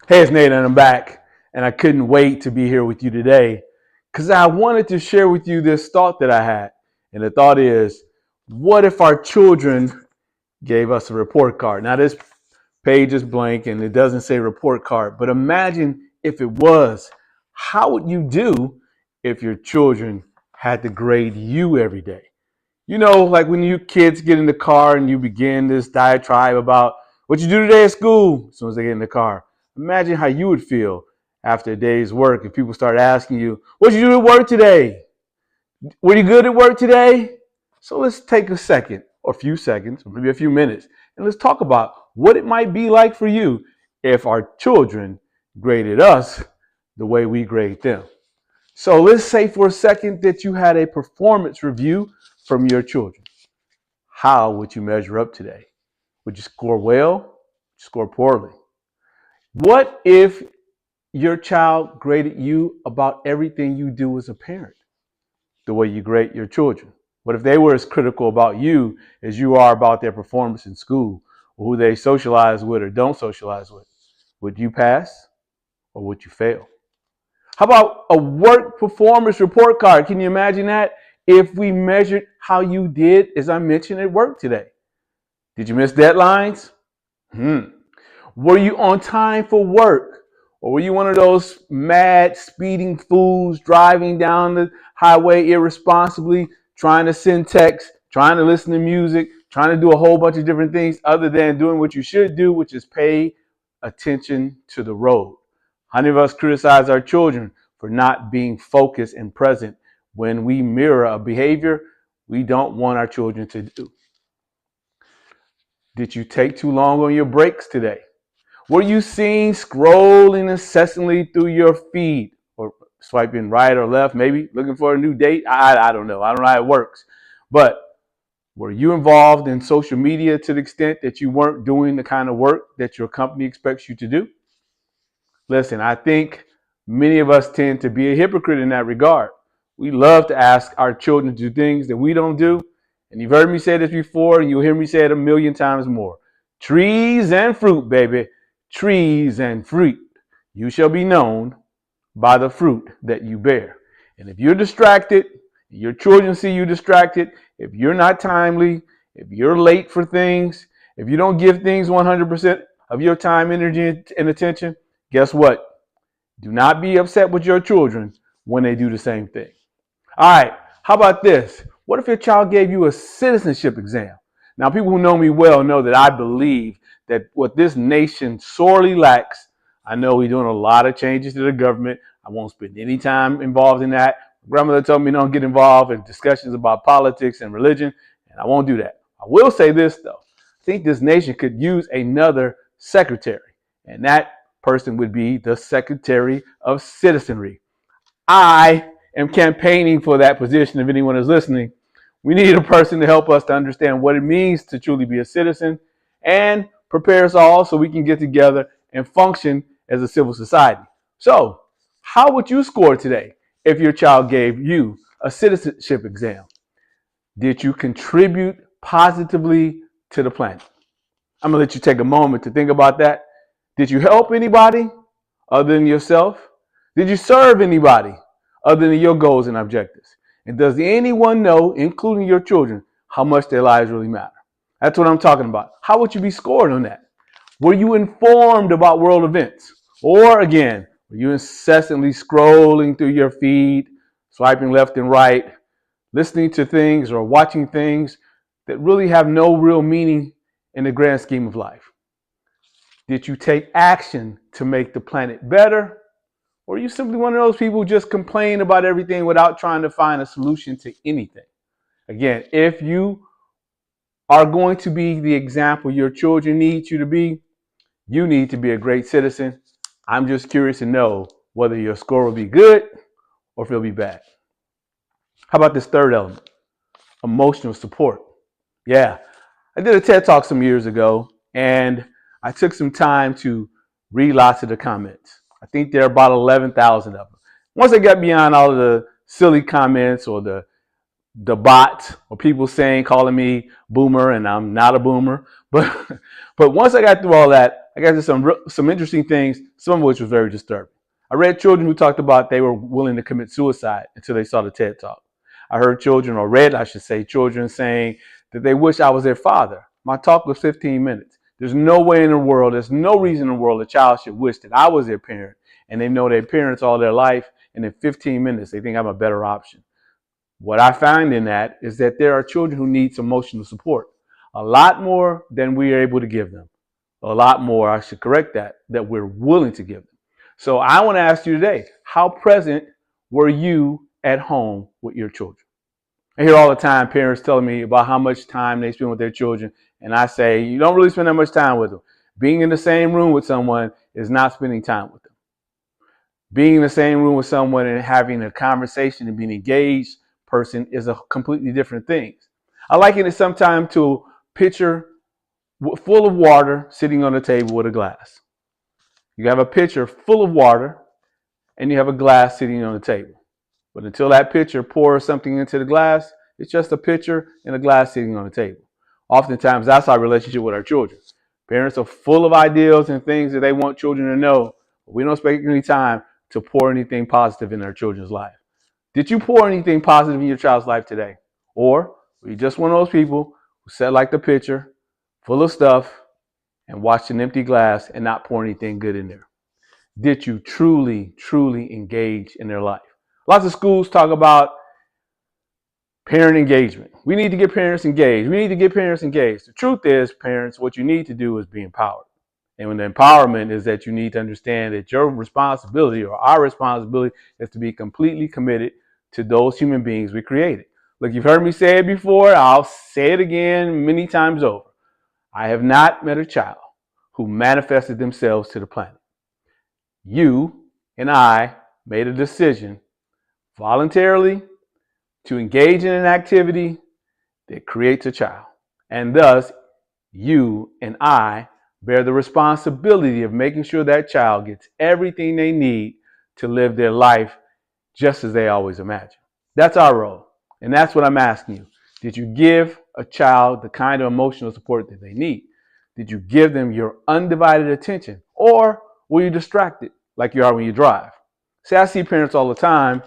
Hey, it's Nate, and I'm back. And I couldn't wait to be here with you today because I wanted to share with you this thought that I had. And the thought is, what if our children gave us a report card? Now, this page is blank and it doesn't say report card, but imagine if it was. How would you do if your children had to grade you every day? Like when you kids get in the car and you begin this diatribe about what you do today at school as soon as they get in the car. Imagine how you would feel after a day's work if people start asking you, what you do at work today? Were you good at work today? So let's take a second, or a few seconds, or maybe a few minutes, and let's talk about what it might be like for you if our children graded us the way we grade them. So let's say for a second that you had a performance review from your children. How would you measure up today? Would you score well? Score poorly? What if your child graded you about everything you do as a parent, the way you grade your children? What if they were as critical about you as you are about their performance in school, or who they socialize with or don't socialize with? Would you pass or would you fail? How about a work performance report card? Can you imagine that? If we measured how you did, as I mentioned, at work today. Did you miss deadlines? Were you on time for work? Or were you one of those mad speeding fools driving down the highway irresponsibly, trying to send texts, trying to listen to music, trying to do a whole bunch of different things other than doing what you should do, which is pay attention to the road? How many of us criticize our children for not being focused and present when we mirror a behavior we don't want our children to do? Did you take too long on your breaks today? Were you seen scrolling incessantly through your feed or swiping right or left, maybe looking for a new date? I don't know. I don't know how it works. But were you involved in social media to the extent that you weren't doing the kind of work that your company expects you to do? Listen, I think many of us tend to be a hypocrite in that regard. We love to ask our children to do things that we don't do. And you've heard me say this before, and you'll hear me say it a million times more. Trees and fruit, baby. Trees and fruit. You shall be known by the fruit that you bear. And if you're distracted, your children see you distracted, if you're not timely, if you're late for things, if you don't give things 100% of your time, energy, and attention, guess what? Do not be upset with your children when they do the same thing. All right, how about this? What if your child gave you a citizenship exam? Now, people who know me well know that I believe that what this nation sorely lacks, I know we're doing a lot of changes to the government. I won't spend any time involved in that. My grandmother told me don't get involved in discussions about politics and religion, and I won't do that. I will say this, though. I think this nation could use another secretary, and that person would be the Secretary of Citizenry. I am campaigning for that position. If anyone is listening, we need a person to help us to understand what it means to truly be a citizen and prepare us all so we can get together and function as a civil society. So, how would you score today if your child gave you a citizenship exam? Did you contribute positively to the planet? I'm going to let you take a moment to think about that. Did you help anybody other than yourself? Did you serve anybody other than your goals and objectives? And does anyone know, including your children, how much their lives really matter? That's what I'm talking about. How would you be scored on that? Were you informed about world events? Or again, were you incessantly scrolling through your feed, swiping left and right, listening to things or watching things that really have no real meaning in the grand scheme of life? Did you take action to make the planet better? Or are you simply one of those people who just complain about everything without trying to find a solution to anything? Again, if you are going to be the example your children need you to be, you need to be a great citizen. I'm just curious to know whether your score will be good or if it'll be bad. How about this third element? Emotional support. Yeah, I did a TED Talk some years ago, and I took some time to read lots of the comments. I think there are about 11,000 of them. Once I got beyond all of the silly comments or the bots or people saying, calling me boomer, and I'm not a boomer, but once I got through all that, I got to some interesting things, some of which was very disturbing. I read children who talked about they were willing to commit suicide until they saw the TED Talk. I heard children, or read, I should say, children saying that they wish I was their father. My talk was 15 minutes. There's no way in the world, there's no reason in the world a child should wish that I was their parent and they know their parents all their life, and in 15 minutes they think I'm a better option. What I find in that is that there are children who need emotional support, a lot more than we are able to give them. A lot more, I should correct that we're willing to give them. So I want to ask you today, how present were you at home with your children? I hear all the time parents telling me about how much time they spend with their children, and I say, you don't really spend that much time with them. Being in the same room with someone is not spending time with them. Being in the same room with someone and having a conversation and being engaged person is a completely different thing. I liken it sometimes to a pitcher full of water sitting on the table with a glass. You have a pitcher full of water and you have a glass sitting on the table. But until that pitcher pours something into the glass, it's just a pitcher and a glass sitting on the table. Oftentimes, that's our relationship with our children. Parents are full of ideals and things that they want children to know. But we don't spend any time to pour anything positive in our children's life. Did you pour anything positive in your child's life today? Or were you just one of those people who sat like the pitcher, full of stuff, and watched an empty glass and not pour anything good in there? Did you truly, truly engage in their life? Lots of schools talk about parent engagement. We need to get parents engaged. We need to get parents engaged. The truth is, parents, what you need to do is be empowered. And when the empowerment is that you need to understand that your responsibility or our responsibility is to be completely committed to those human beings we created. Look, you've heard me say it before. I'll say it again many times over. I have not met a child who manifested themselves to the planet. You and I made a decision voluntarily to engage in an activity that creates a child. And thus, you and I bear the responsibility of making sure that child gets everything they need to live their life just as they always imagined. That's our role. And that's what I'm asking you. Did you give a child the kind of emotional support that they need? Did you give them your undivided attention? Or were you distracted like you are when you drive? See, I see parents all the time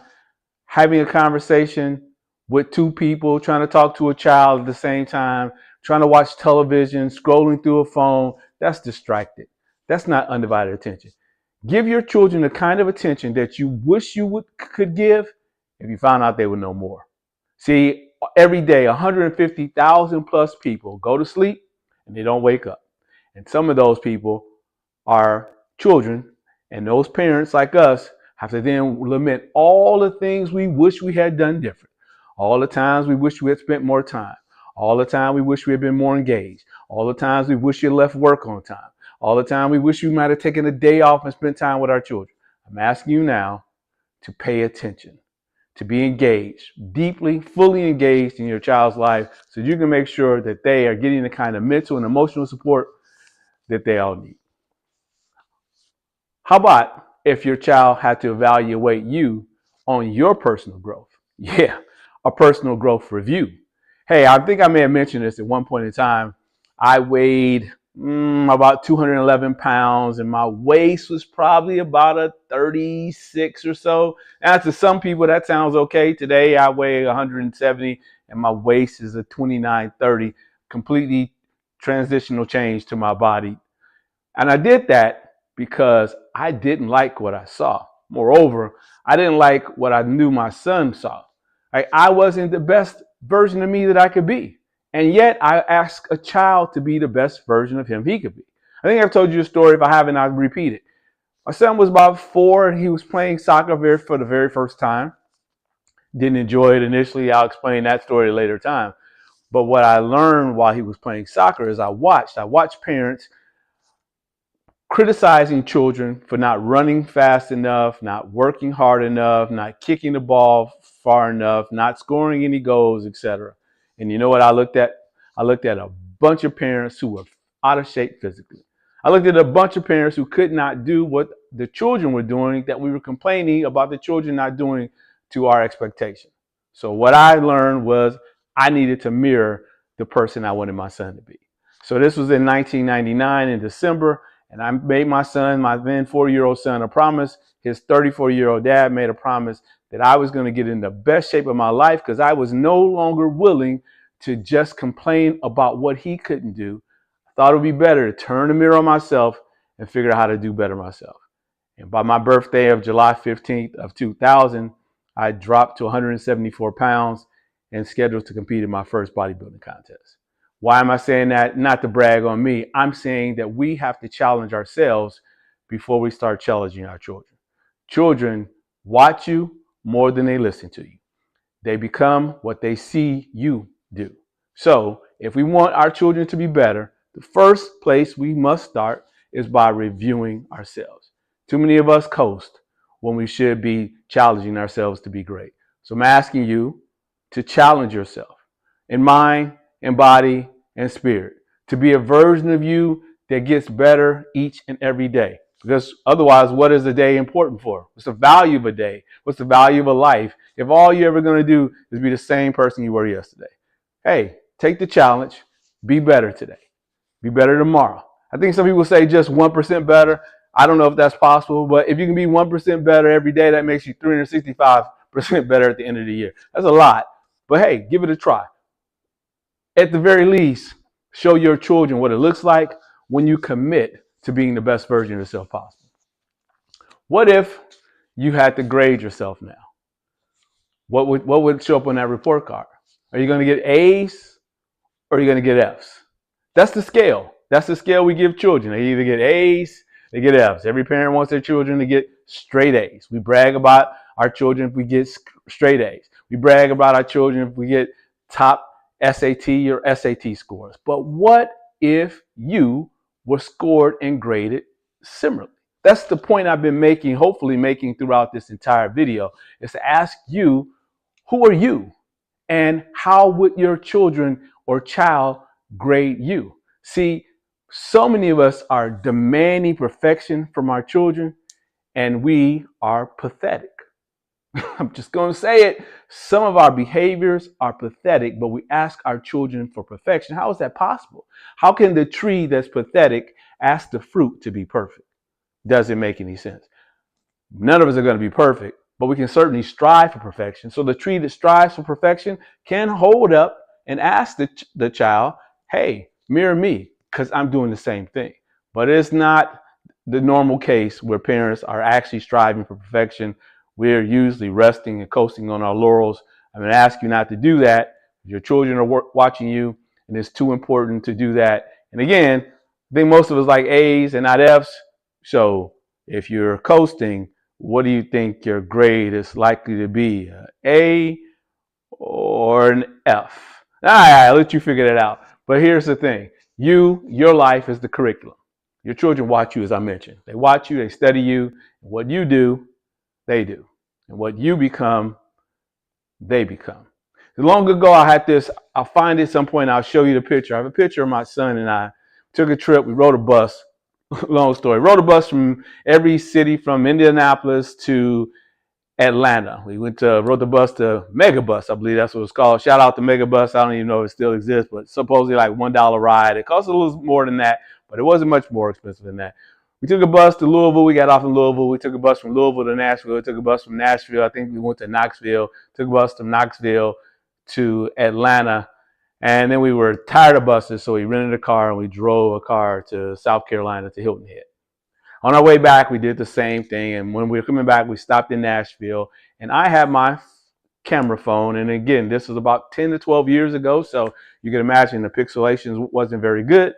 having a conversation with two people, trying to talk to a child at the same time, trying to watch television, scrolling through a phone. That's distracted. That's not undivided attention. Give your children the kind of attention that you wish you could give if you found out they would know more. See, every day, 150,000 plus people go to sleep and they don't wake up. And some of those people are children, and those parents like us have to then lament all the things we wish we had done different. All the times we wish we had spent more time. All the time we wish we had been more engaged. All the times we wish you left work on time. All the time we wish you might have taken a day off and spent time with our children. I'm asking you now to pay attention, to be engaged, deeply, fully engaged in your child's life so you can make sure that they are getting the kind of mental and emotional support that they all need. How about if your child had to evaluate you on your personal growth? Yeah, a personal growth review. Hey, I think I may have mentioned this at one point in time. I weighed about 211 pounds, and my waist was probably about a 36 or so. Now, to some people, that sounds okay. Today, I weigh 170, and my waist is a 29-30. Completely transitional change to my body. And I did that because I didn't like what I saw. Moreover, I didn't like what I knew my son saw. I wasn't the best version of me that I could be. And yet I asked a child to be the best version of him he could be. I think I've told you a story. If I haven't, I'll repeat it. My son was about 4 and he was playing soccer for the very first time. Didn't enjoy it initially. I'll explain that story at a later time. But what I learned while he was playing soccer is I watched parents criticizing children for not running fast enough, not working hard enough, not kicking the ball far enough, not scoring any goals, etc. And you know what I looked at? I looked at a bunch of parents who were out of shape physically. I looked at a bunch of parents who could not do what the children were doing that we were complaining about the children not doing to our expectation. So what I learned was I needed to mirror the person I wanted my son to be. So this was in 1999 in December. And I made my son, my then 4-year-old son, a promise. His 34-year-old dad made a promise that I was going to get in the best shape of my life because I was no longer willing to just complain about what he couldn't do. I thought it would be better to turn the mirror on myself and figure out how to do better myself. And by my birthday of July 15th of 2000, I dropped to 174 pounds and scheduled to compete in my first bodybuilding contest. Why am I saying that? Not to brag on me. I'm saying that we have to challenge ourselves before we start challenging our children. Children watch you more than they listen to you. They become what they see you do. So if we want our children to be better, the first place we must start is by reviewing ourselves. Too many of us coast when we should be challenging ourselves to be great. So I'm asking you to challenge yourself in mind, in body, and spirit, to be a version of you that gets better each and every day. Because otherwise, what is a day important for? What's the value of a day? What's the value of a life if all you're ever going to do is be the same person you were yesterday? Hey, take the challenge. Be better today. Be better tomorrow. I think some people say just 1% better. I don't know if that's possible, but if you can be 1% better every day, that makes you 365% better at the end of the year. That's a lot. But hey, give it a try. At the very least, show your children what it looks like when you commit to being the best version of yourself possible. What if you had to grade yourself now? What would show up on that report card? Are you going to get A's or are you going to get F's? That's the scale. That's the scale we give children. They either get A's, they get F's. Every parent wants their children to get straight A's. We brag about our children if we get straight A's. We brag about our children if we get top SAT or SAT scores. But what if you were scored and graded similarly? That's the point I've been making, hopefully making throughout this entire video, is to ask you, who are you? And how would your children or child grade you? See, so many of us are demanding perfection from our children, and we are pathetic. I'm just going to say it. Some of our behaviors are pathetic, but we ask our children for perfection. How is that possible? How can the tree that's pathetic ask the fruit to be perfect? Doesn't make any sense. None of us are going to be perfect, but we can certainly strive for perfection. So the tree that strives for perfection can hold up and ask the child, hey, mirror me, because I'm doing the same thing. But it's not the normal case where parents are actually striving for perfection. We're usually resting and coasting on our laurels. I'm going to ask you not to do that. Your children are watching you, and it's too important to do that. And again, I think most of us like A's and not F's. So if you're coasting, what do you think your grade is likely to be? An A or an F? All right, I'll let you figure that out. But here's the thing. Your life is the curriculum. Your children watch you, as I mentioned. They watch you, they study you. What you do, they do. And what you become, they become. Long ago, I had this. I'll find it at some point. I'll show you the picture. I have a picture of my son and I took a trip. We rode a bus. Long story. Rode a bus from every city from Indianapolis to Atlanta. We rode the bus to Megabus, I believe that's what it's called. Shout out to Megabus. I don't even know if it still exists, but supposedly like $1 ride. It cost a little more than that, but it wasn't much more expensive than that. We took a bus to Louisville. We got off in Louisville. We took a bus from Louisville to Nashville. We took a bus from Nashville. I think we went to Knoxville. Took a bus from Knoxville to Atlanta. And then we were tired of buses, so we rented a car and we drove a car to South Carolina to Hilton Head. On our way back, we did the same thing. And when we were coming back, we stopped in Nashville. And I had my camera phone. And again, this was about 10 to 12 years ago. So you can imagine the pixelation wasn't very good.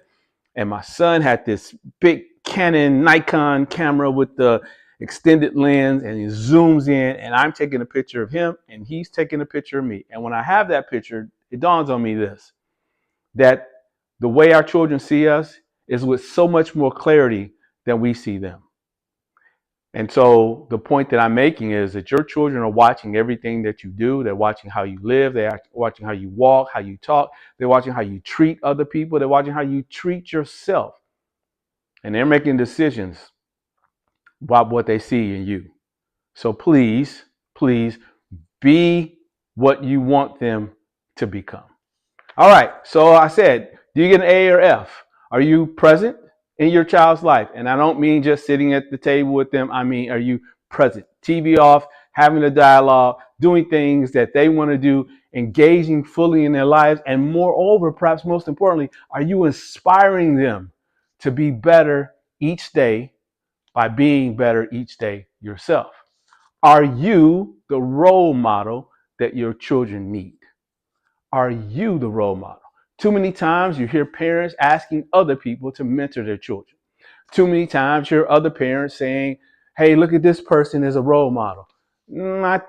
And my son had this big Canon Nikon camera with the extended lens. And he zooms in. And I'm taking a picture of him. And he's taking a picture of me. And when I have that picture, it dawns on me this, that the way our children see us is with so much more clarity than we see them. And so the point that I'm making is that your children are watching everything that you do. They're watching how you live. They're watching how you walk, how you talk. They're watching how you treat other people. They're watching how you treat yourself. And they're making decisions about what they see in you. So please, please be what you want them to become. All right. So I said, do you get an A or F? Are you present? in your child's life? And I don't mean just sitting at the table with them. I mean, are you present? TV off, having a dialogue, doing things that they want to do, engaging fully in their lives. And moreover, perhaps most importantly, are you inspiring them to be better each day by being better each day yourself? Are you the role model that your children need? Are you the role model? Too many times you hear parents asking other people to mentor their children. Too many times you hear other parents saying, hey, look at this person as a role model.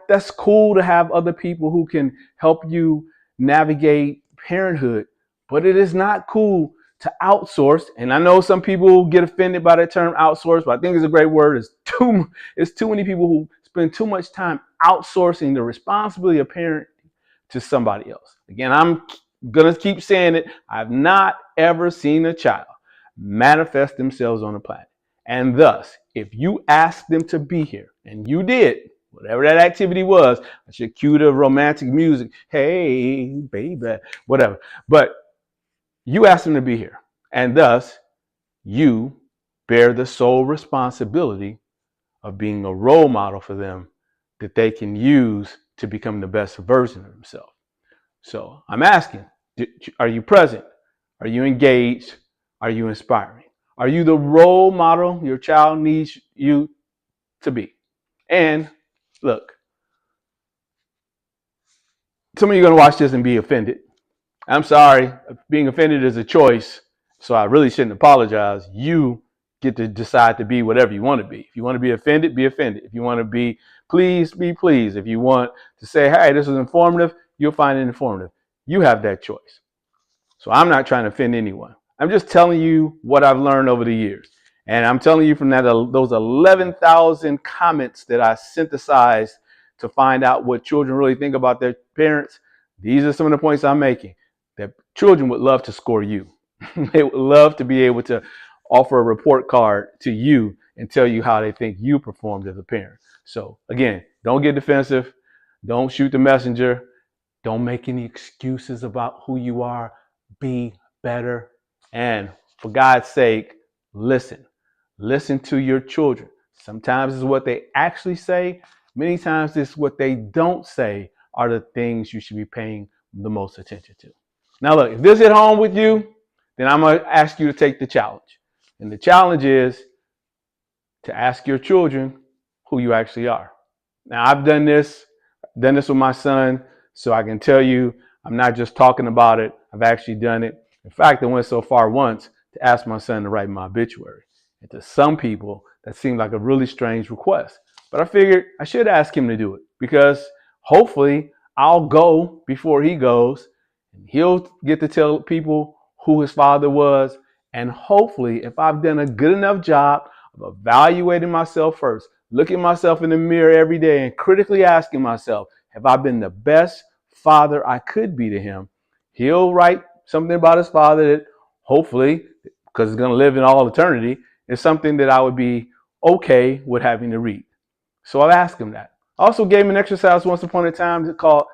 That's cool to have other people who can help you navigate parenthood, but it is not cool to outsource. And I know some people get offended by the term outsource, but I think it's a great word. It's too many people who spend too much time outsourcing the responsibility of parent to somebody else. Again, I'm going to keep saying it. I've not ever seen a child manifest themselves on the planet. And thus, if you ask them to be here, and you did, whatever that activity was, I should cue the romantic music, hey, baby, whatever. But you asked them to be here. And thus, you bear the sole responsibility of being a role model for them that they can use to become the best version of themselves. So I'm asking, are you present? Are you engaged? Are you inspiring? Are you the role model your child needs you to be? And look, some of you are going to watch this and be offended. I'm sorry, being offended is a choice, so I really shouldn't apologize. You get to decide to be whatever you want to be. If you want to be offended, be offended. If you want to be pleased, be pleased. If you want to say, hey, this is informative, you'll find it informative. You have that choice. So I'm not trying to offend anyone. I'm just telling you what I've learned over the years. And I'm telling you from those 11,000 comments that I synthesized to find out what children really think about their parents, these are some of the points I'm making. That children would love to score you. They would love to be able to offer a report card to you and tell you how they think you performed as a parent. So again, don't get defensive. Don't shoot the messenger. Don't make any excuses about who you are. Be better. And for God's sake, listen. Listen to your children. Sometimes it's what they actually say. Many times it's what they don't say are the things you should be paying the most attention to. Now look, if this hit home with you, then I'm going to ask you to take the challenge. And the challenge is to ask your children who you actually are. Now I've done this with my son, so I can tell you I'm not just talking about it. I've actually done it. In fact, I went so far once to ask my son to write my obituary. And to some people, that seemed like a really strange request. But I figured I should ask him to do it because hopefully I'll go before he goes. And he'll get to tell people who his father was. And hopefully, if I've done a good enough job of evaluating myself first, looking myself in the mirror every day and critically asking myself, have I been the best father I could be to him? He'll write something about his father that hopefully, because it's going to live in all eternity, is something that I would be okay with having to read. So I'll ask him that. I also gave him an exercise once upon a time called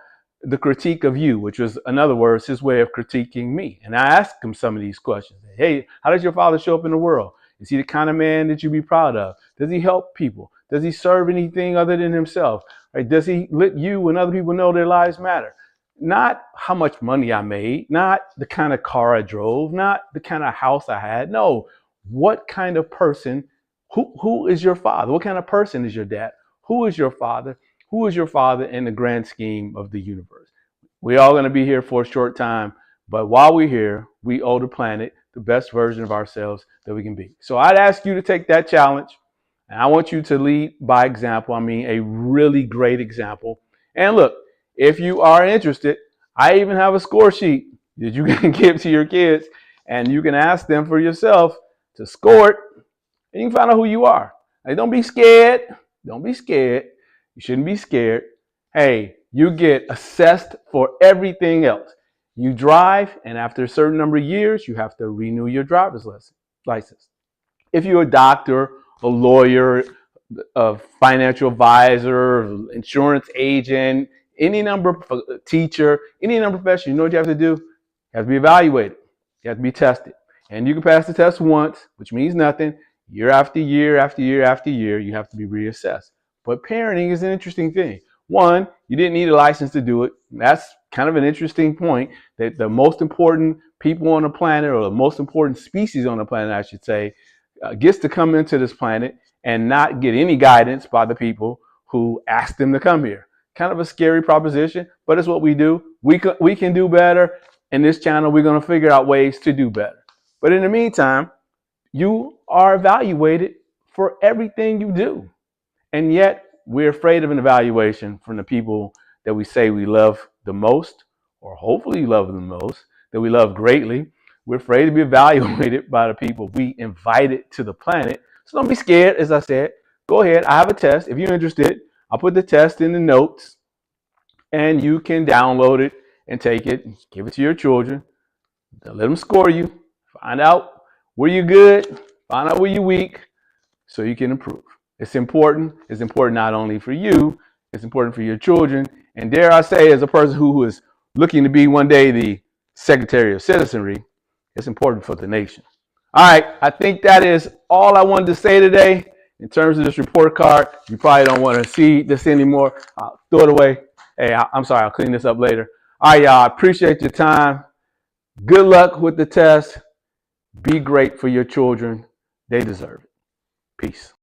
the critique of you, which was, in other words, his way of critiquing me. And I asked him some of these questions. Hey, how does your father show up in the world? Is he the kind of man that you'd be proud of? Does he help people? Does he serve anything other than himself? Right? Does he let you and other people know their lives matter? Not how much money I made, not the kind of car I drove, not the kind of house I had. No, what kind of person, who is your father? What kind of person is your dad? Who is your father? Who is your father in the grand scheme of the universe? We're all going to be here for a short time, but while we're here, we owe the planet the best version of ourselves that we can be. So I'd ask you to take that challenge, and I want you to lead by example. I mean, a really great example. And look, if you are interested, I even have a score sheet that you can give to your kids, and you can ask them for yourself to score it, and you can find out who you are. Hey, don't be scared. Don't be scared. You shouldn't be scared. Hey, you get assessed for everything else. You drive, and after a certain number of years, you have to renew your driver's license. If you're a doctor, a lawyer, a financial advisor, insurance agent, any number of teacher, any number of profession, you know what you have to do? You have to be evaluated. You have to be tested. And you can pass the test once, which means nothing. Year after year after year after year, you have to be reassessed. But parenting is an interesting thing. One, you didn't need a license to do it. That's kind of an interesting point, that the most important people on the planet, or the most important species on the planet, I should say, gets to come into this planet and not get any guidance by the people who asked them to come here. Kind of a scary proposition, but it's what we do. We can do better. In this channel, we're going to figure out ways to do better. But in the meantime, you are evaluated for everything you do. And yet, we're afraid of an evaluation from the people that we say we love the most, or hopefully love the most, that we love greatly. We're afraid to be evaluated by the people we invited to the planet. So don't be scared, as I said. Go ahead. I have a test. If you're interested, I'll put the test in the notes, and you can download it and take it, and give it to your children. Let them score you. Find out where you're good, find out where you're weak, so you can improve. It's important. It's important not only for you, it's important for your children. And dare I say, as a person who is looking to be one day the Secretary of Citizenry, it's important for the nation. All right, I think that is all I wanted to say today in terms of this report card. You probably don't want to see this anymore. I'll throw it away. Hey, I'm sorry, I'll clean this up later. All right, y'all, I appreciate your time. Good luck with the test. Be great for your children. They deserve it. Peace.